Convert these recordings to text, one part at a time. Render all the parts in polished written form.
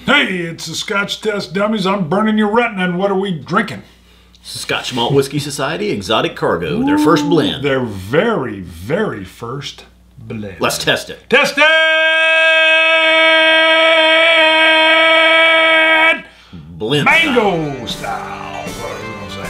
Hey, it's the Scotch Test Dummies. I'm burning your retina, and what are we drinking? Scotch Malt Whisky Society Exotic Cargo, their first blend. Their very, very first blend. Let's test it. Test it! Blend Mango style, is what I was going to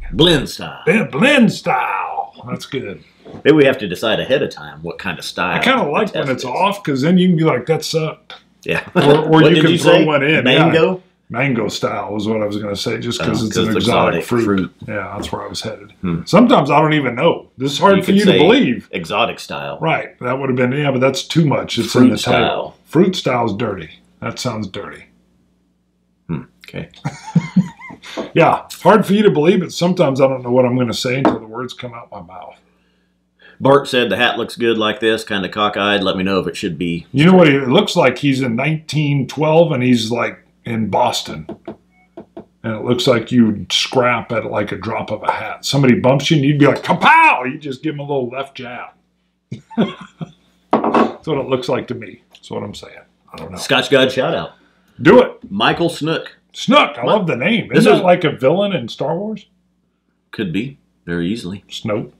say. Blend style. Blend style. That's good. Maybe we have to decide ahead of time what kind of style. I kind of like when it's off, because then you can be like, that sucked. Yeah. Or you can throw one in. Mango? Yeah. Mango style is what I was going to say, just because it's an exotic fruit. Yeah, that's where I was headed. Sometimes I don't even know. This is hard for you to believe. Exotic style. Right. That would have been, yeah, but that's too much. It's in the title. Fruit style is dirty. That sounds dirty. Okay. Yeah, hard for you to believe, but sometimes I don't know what I'm going to say until the words come out my mouth. Bart said the hat looks good like this, kind of cockeyed. Let me know if it should be. You know what? It looks like he's in 1912 and he's like in Boston. And it looks like you'd scrap at like a drop of a hat. Somebody bumps you and you'd be like, kapow! You just give him a little left jab. That's what it looks like to me. That's what I'm saying. I don't know. Scotch God shout out. Do it. Michael Snook. Snook. I love the name. Isn't that like a villain in Star Wars? Could be. Very easily. Snoke.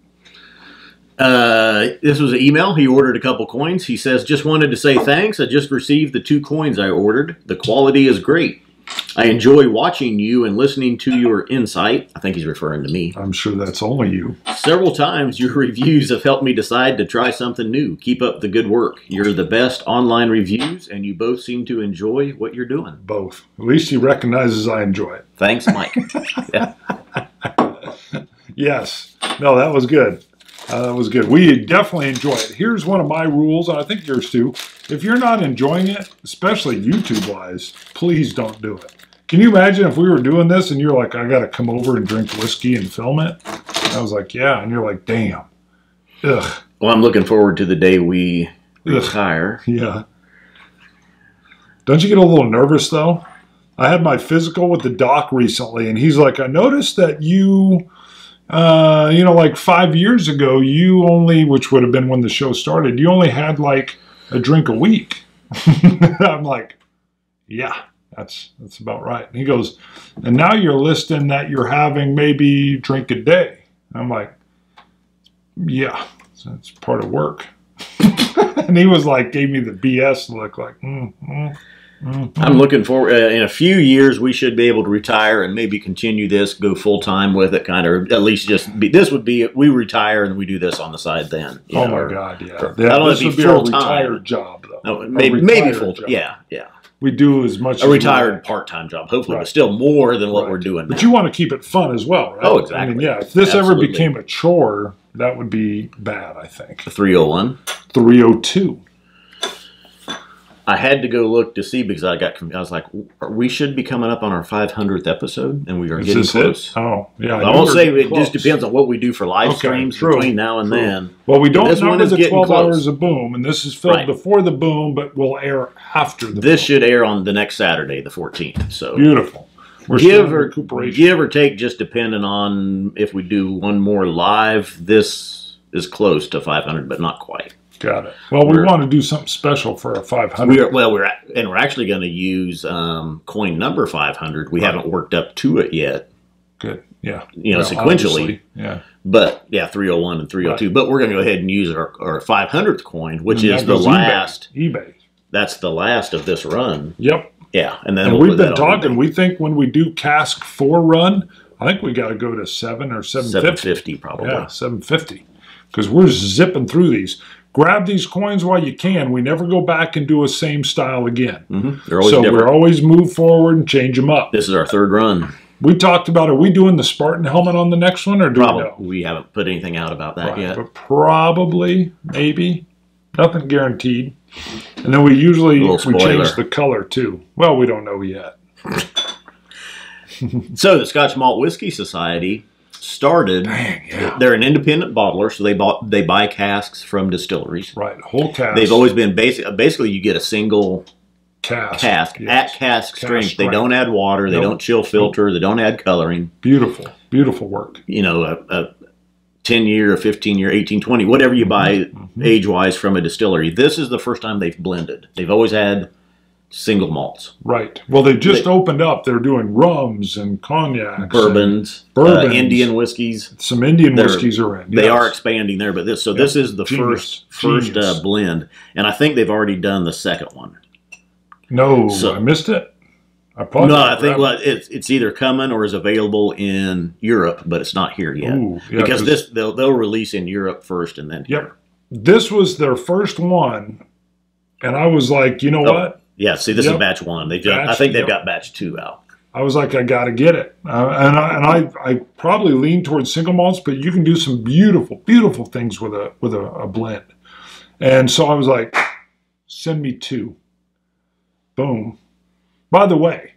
This was an email. He ordered a couple coins. He says, just wanted to say thanks. I just received the 2 coins I ordered. The quality is great. I enjoy watching you and listening to your insight. I think he's referring to me. I'm sure that's only you. Several times your reviews have helped me decide to try something new. Keep up the good work. You're the best online reviews, and you both seem to enjoy what you're doing. Both. At least he recognizes I enjoy it. Thanks, Mike. Yeah. Yes. No, that was good. That was good. We definitely enjoy it. Here's one of my rules, and I think yours too. If you're not enjoying it, especially YouTube-wise, please don't do it. Can you imagine if we were doing this and you're like, I got to come over and drink whiskey and film it? I was like, yeah. And you're like, damn. Ugh. Well, I'm looking forward to the day we retire. Yeah. Don't you get a little nervous, though? I had my physical with the doc recently, and he's like, I noticed that you... you know, like 5 years ago, you only, which would have been when the show started, you only had like a drink a week. I'm like, yeah, that's about right. And he goes, and now you're listing that you're having maybe drink a day. I'm like, yeah, that's part of work. And he was like, gave me the BS look like, I'm looking forward, in a few years, we should be able to retire and maybe continue this, go full-time with it, kind of, at least just be, this would be, we retire and we do this on the side then. Oh my God, yeah. This would be a retired job, though. No, maybe full-time, yeah. We do as much as a retired part-time job, hopefully, but still more than what we're doing now. But you want to keep it fun as well, right? Oh, exactly. I mean, yeah, if this ever became a chore, that would be bad, I think. 301? 302. I had to go look to see because I was like, we should be coming up on our 500th episode, and we are getting close. Oh, yeah. I won't say it just depends on what we do for live streams between now and then. Well, we don't number the 12 hours of boom, and this is filmed before the boom, but will air after the boom. This should air on the next Saturday, the 14th. So beautiful. We're give or take, just depending on if we do one more live. This is close to 500, but not quite. Got it. Well, we want to do something special for a 500. We're actually going to use coin number 500. We haven't worked up to it yet. Good. Yeah. You know, sequentially. Yeah. But yeah, 301 and 302. Right. But we're going to go ahead and use our 500th coin, which is the last. eBay. That's the last of this run. Yep. Yeah, and then we've been talking. We think when we do cask 4 run, I think we got to go to 7 or 750. 750 probably. Yeah, 750, because we're zipping through these. Grab these coins while you can. We never go back and do a same style again. They're always different. We're always move forward and change them up. This is our 3rd run. We talked about, are we doing the Spartan helmet on the next one, or do we know? We haven't put anything out about that yet. But probably, maybe. Nothing guaranteed. And then we usually change the color too. Well, we don't know yet. So the Scotch Malt Whisky Society started. They're an independent bottler, so they buy casks from distilleries. Right, whole cask. They've always been basically you get a single cask yes. at cask strength. They don't add water. They don't chill filter. They don't add coloring. Beautiful, beautiful work. You know, 10-year, 15-year, 18, 20, whatever you buy age-wise from a distillery. This is the first time they've blended. They've always had single malts. Right. Well, they just opened up. They're doing rums and cognacs. Bourbons. Indian whiskeys. Some Indian whiskeys are in. They are expanding there, but this is the first blend. And I think they've already done the second one. No, I missed it. I think it's either coming or is available in Europe, but it's not here yet. Ooh, yeah, because they'll release in Europe first and then here. Yep. This was their first one, and I was like, you know what? Yeah, see, this is batch one. I think they've got batch 2 out. I was like, I got to get it. And I probably lean towards single malts, but you can do some beautiful, beautiful things with a blend. And so I was like, send me 2. Boom. By the way,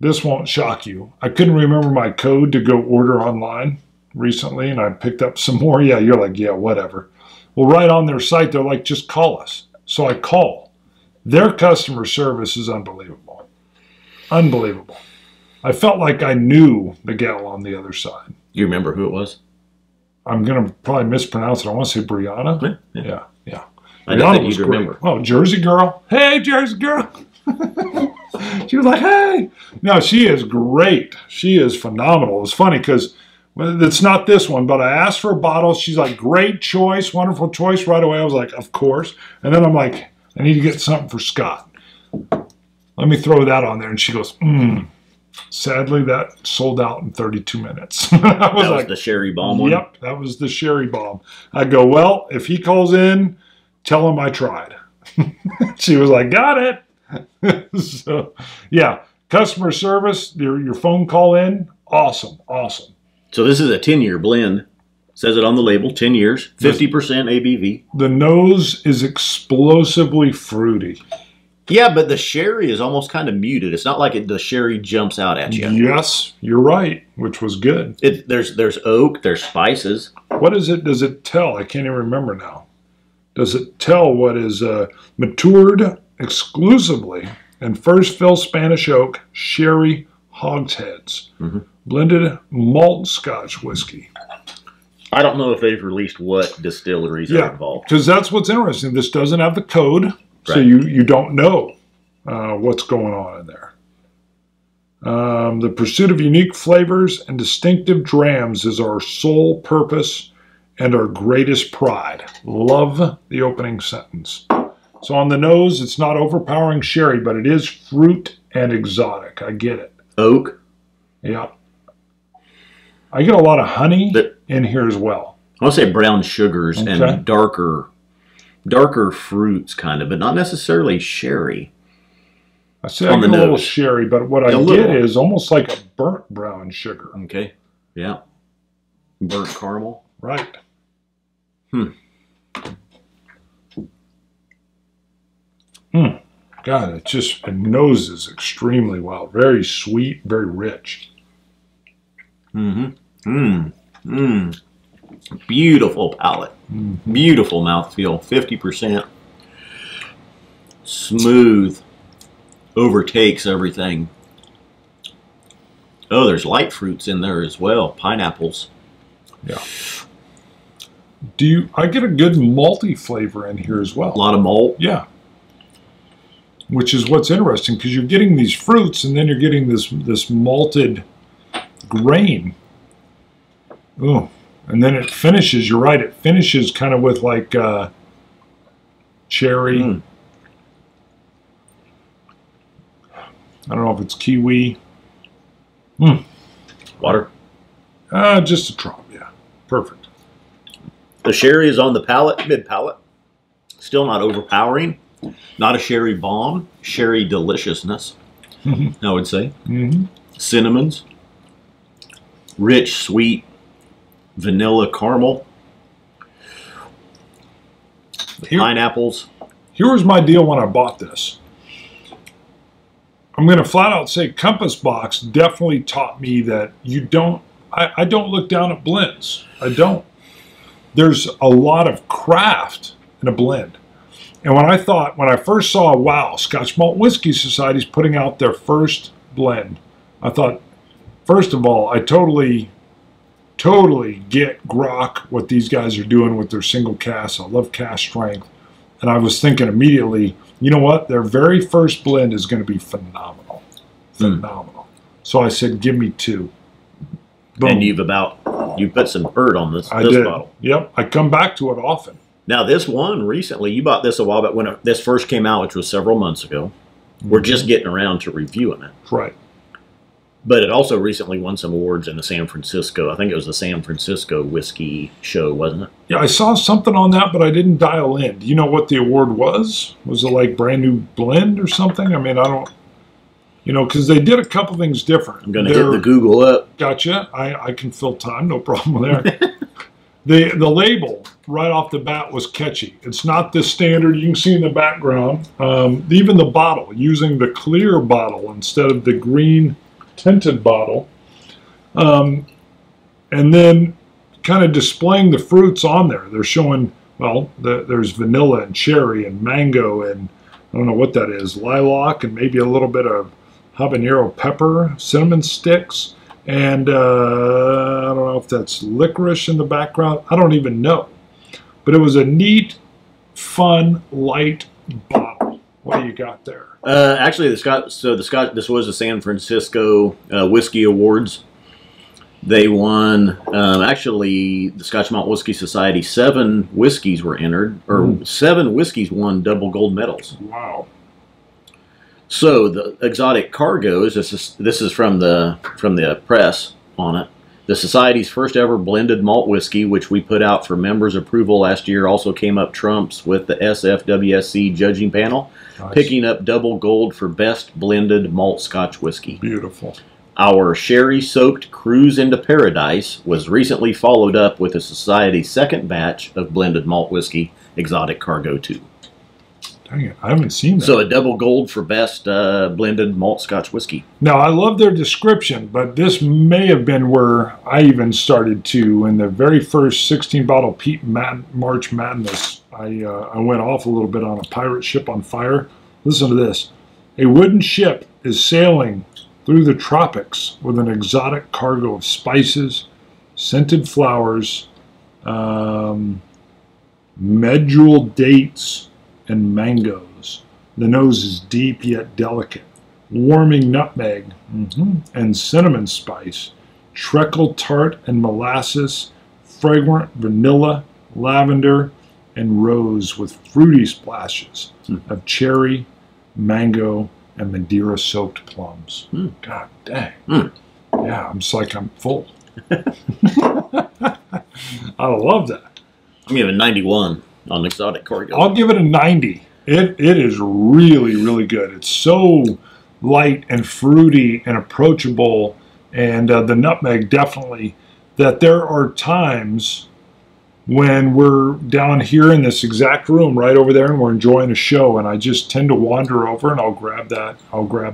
this won't shock you. I couldn't remember my code to go order online recently, and I picked up some more. Yeah, you're like, yeah, whatever. Well, right on their site, they're like, just call us. So I call. Their customer service is unbelievable. Unbelievable. I felt like I knew the gal on the other side. You remember who it was? I'm going to probably mispronounce it. I want to say Brianna. Yeah. I don't think you'd remember. Oh, Jersey girl. Hey, Jersey girl. She was like, hey. No, she is great. She is phenomenal. It was funny because it's not this one, but I asked for a bottle. She's like, great choice, wonderful choice. Right away, I was like, of course. And then I'm like, I need to get something for Scott. Let me throw that on there. And she goes, Sadly, that sold out in 32 minutes. That was the sherry bomb one? Yep, that was the sherry bomb. I go, well, if he calls in, tell him I tried. She was like, got it. So, yeah, customer service, your phone call in, awesome. So this is a 10-year blend. Says it on the label, 10 years, 50% ABV. The nose is explosively fruity. Yeah, but the sherry is almost kind of muted. It's not like the sherry jumps out at you. Yes, you're right, which was good. There's oak, there's spices. What is it? Does it tell? I can't even remember now. Does it tell what is matured exclusively in first fill Spanish oak sherry hogsheads, blended malt Scotch whiskey? I don't know if they've released what distilleries are involved. Because that's what's interesting. This doesn't have the code, so you don't know what's going on in there. The pursuit of unique flavors and distinctive drams is our sole purpose and our greatest pride. Love the opening sentence. So on the nose, it's not overpowering sherry, but it is fruit and exotic. I get it. Oak? Yeah. I get a lot of honey in here as well. I want to say brown sugars and darker fruits kind of, but not necessarily sherry. I say I get a little sherry, but what I get is almost like a burnt brown sugar. Okay. Yeah. Burnt caramel. Right. God, it noses extremely well. Very sweet, very rich. Beautiful palate. Beautiful mouthfeel. 50%. Smooth. Overtakes everything. Oh, there's light fruits in there as well. Pineapples. Yeah. I get a good malty flavor in here as well. A lot of malt. Yeah. Which is what's interesting because you're getting these fruits and then you're getting this malted grain. Oh, and then it finishes. You're right. It finishes kind of with like cherry. I don't know if it's kiwi. Water. Just a drop. Yeah, perfect. The sherry is on the palate, mid palate. Still not overpowering. Not a sherry bomb. Sherry deliciousness, I would say. Cinnamons. Rich, sweet, vanilla caramel. Pineapples. Here was my deal when I bought this. I'm going to flat out say Compass Box definitely taught me that I don't look down at blends. I don't. There's a lot of craft in a blend. And when I first saw, wow, Scotch Malt Whisky Society's putting out their first blend, I thought, first of all, I totally totally get grok what these guys are doing with their single cask. I love cask strength. And I was thinking immediately, you know what? Their very first blend is going to be phenomenal. Phenomenal. So I said, give me 2. Boom. And you put some hurt on this bottle. Yep. I come back to it often. Now, this one recently, you bought this a while back when this first came out, which was several months ago. We're just getting around to reviewing it. Right. But it also recently won some awards in the San Francisco. I think it was the San Francisco whiskey show, wasn't it? Yeah, I saw something on that, but I didn't dial in. Do you know what the award was? Was it like brand new blend or something? I mean, I don't, because they did a couple things different. I'm going to hit the Google up. Gotcha. I can fill time, no problem there. The label right off the bat was catchy. It's not the standard you can see in the background. Even the bottle, using the clear bottle instead of the green tinted bottle, and then kind of displaying the fruits on there. They're showing, well, there's vanilla and cherry and mango and I don't know what that is, lilac and maybe a little bit of habanero pepper, cinnamon sticks, and I don't know if that's licorice in the background. I don't even know. But it was a neat, fun, light bottle. What do you got there? Actually, this was the San Francisco Whiskey Awards. They won, actually, the Scotch Malt Whiskey Society, 7 whiskeys were entered, or 7 whiskeys won double gold medals. Wow. So the exotic cargoes, this is from the press on it. The Society's first ever blended malt whiskey, which we put out for members' approval last year, also came up trumps with the SFWSC judging panel, nice, picking up double gold for best blended malt Scotch whiskey. Beautiful. Our sherry-soaked Cruise into Paradise was recently followed up with the Society's second batch of blended malt whiskey, Exotic Cargo 2. Dang it, I haven't seen that. So a double gold for best blended malt Scotch whiskey. Now, I love their description, but this may have been where I even started to. In the very first 16-bottle Pete March Madness, I went off a little bit on a pirate ship on fire. Listen to this. A wooden ship is sailing through the tropics with an exotic cargo of spices, scented flowers, medjool dates, and mangoes. The nose is deep yet delicate. Warming nutmeg and cinnamon spice, treacle tart and molasses, fragrant vanilla, lavender, and rose with fruity splashes of cherry, mango, and Madeira-soaked plums. God dang. Yeah, I'm just like, I'm full. I love that. I'm giving 91 on Exotic Cargo. I'll give it a 90. It is really, really good. It's so light and fruity and approachable, and the nutmeg definitely, that there are times when we're down here in this exact room right over there and we're enjoying a show, and I just tend to wander over and I'll grab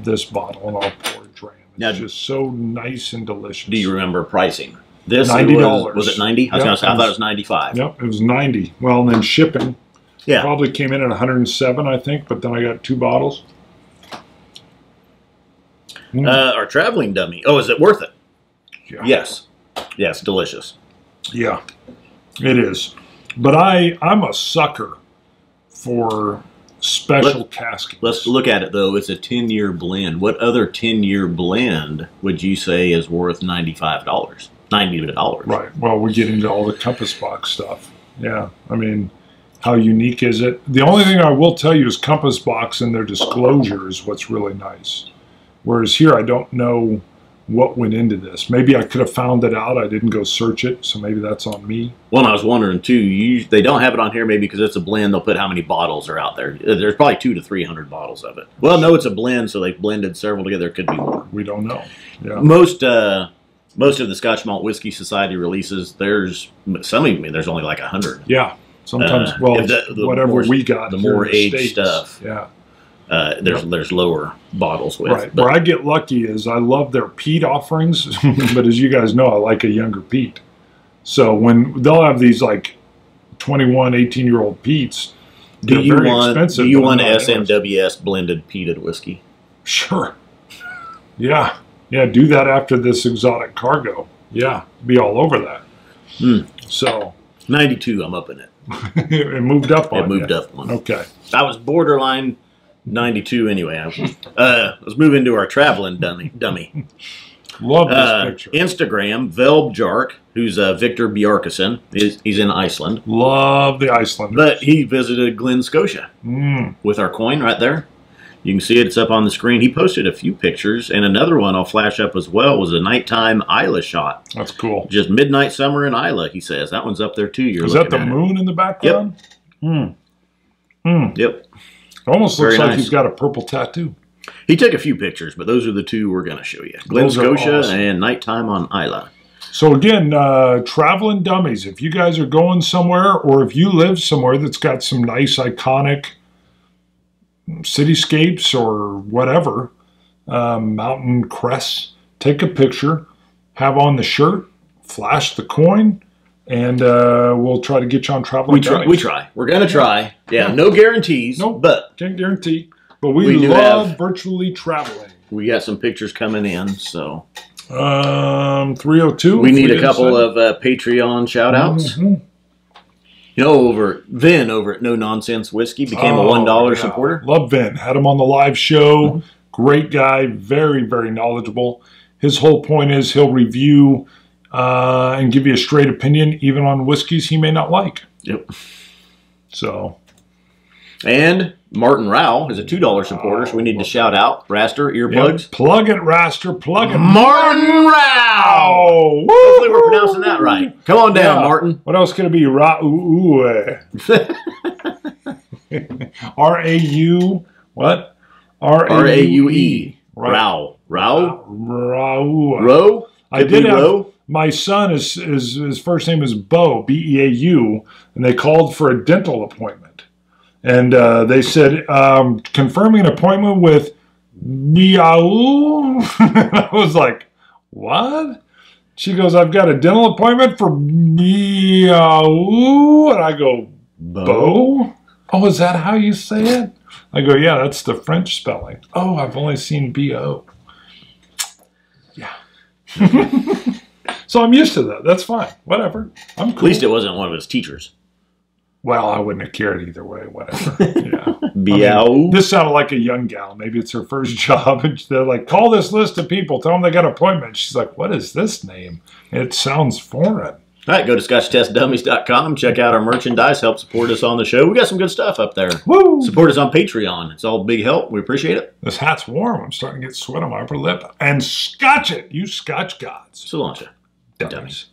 this bottle and I'll pour a dram. It's just so nice and delicious. Do you remember pricing? This $90. Was it 90? I thought it was 95. Yep, it was 90. Well, and then shipping. Yeah. Probably came in at 107, I think, but then I got 2 bottles. Our traveling dummy. Oh, is it worth it? Yeah. Yes. Yes, delicious. Yeah, it is. But I'm a sucker for special caskets. Let's look at it, though. It's a 10-year blend. What other 10-year blend would you say is worth $95? $90. Right. Well, we get into all the Compass Box stuff. Yeah. I mean, how unique is it? The only thing I will tell you is Compass Box and their disclosure is what's really nice. Whereas here, I don't know what went into this. Maybe I could have found it out. I didn't go search it, so maybe that's on me. Well, I was wondering, too, they don't have it on here maybe because it's a blend. They'll put how many bottles are out there. There's probably 200 to 300 bottles of it. Well, no, it's a blend, so they've blended several together. There could be more. We don't know. Yeah. Most of the Scotch Malt Whiskey Society releases, there's only like 100. Yeah. Sometimes, whatever more, we got. The more aged stuff. Yeah. There's lower bottles with. Right. Where I get lucky is I love their peat offerings, but as you guys know, I like a younger peat. So when they'll have these like 21, 18-year-old peats, they're very expensive. Do you want SMWS blended peated whiskey? Sure. Yeah. Yeah, do that after this exotic cargo. Yeah, be all over that. So 92, I'm up in it. it moved up on It moved up one. Okay. I was borderline 92 anyway. I was moving to our traveling dummy. Love this picture. Instagram, Velbjark, who's Victor Bjarkason. He's in Iceland. Love the Icelanders. But he visited Glen Scotia with our coin right there. You can see it. It's up on the screen. He posted a few pictures, and another one I'll flash up as well was a nighttime Isla shot. That's cool. Just midnight summer in Isla, he says. That one's up there too. Is that the moon in the background? Yep. It almost looks Very like nice. he's got a purple tattoo. He took a few pictures, but those are the two we're going to show you. Glen Those are Scotia awesome. and nighttime on Isla. So again, traveling dummies. If you guys are going somewhere, or if you live somewhere that's got some nice iconic cityscapes or whatever, mountain crests, take a picture, have on the shirt, flash the coin, and we'll try to get you on traveling dummies. We try. We're going to try. Yeah, no guarantees, Nope. but Can't guarantee. But we do love have- virtually traveling. we got some pictures coming in, so 302. we need a couple of Patreon shout-outs. You know, Vin over at No Nonsense Whiskey became a $1 supporter. Love Vin. Had him on the live show. Great guy. Very, very knowledgeable. His whole point is he'll review and give you a straight opinion, even on whiskeys he may not like. Yep. So. And Martin Rao is a $2 supporter, so we need to shout out. Raster, earplugs. Yep. Plug it, Raster. Plug it. Martin Rao! Oh, Hopefully we're pronouncing that right. Come on down, Martin. What else could it be? R-A-U, what? R-A-U-E. Right. Rao. Rao. Row? I did have, Row? my son, his first name is Beau, B-E-A-U, and they called for a dental appointment. And they said, confirming an appointment with Meow. I was like, what? She goes, I've got a dental appointment for Meow. And I go, Beau? Oh, is that how you say it? I go, yeah, that's the French spelling. Oh, I've only seen B-O. Yeah. So I'm used to that. That's fine. Whatever. I'm cool. At least it wasn't one of his teachers. Well, I wouldn't have cared either way. Whatever. Yeah. Meow. This sounded like a young gal. Maybe it's her first job. And they're like, call this list of people. Tell them they got an appointment. She's like, what is this name? It sounds foreign. All right, go to ScotchTestDummies.com. Check out our merchandise. Help support us on the show. We got some good stuff up there. Woo! Support us on Patreon. It's all big help. We appreciate it. This hat's warm. I'm starting to get sweat on my upper lip. And Scotch It, you Scotch gods. Cilantro. Dummies.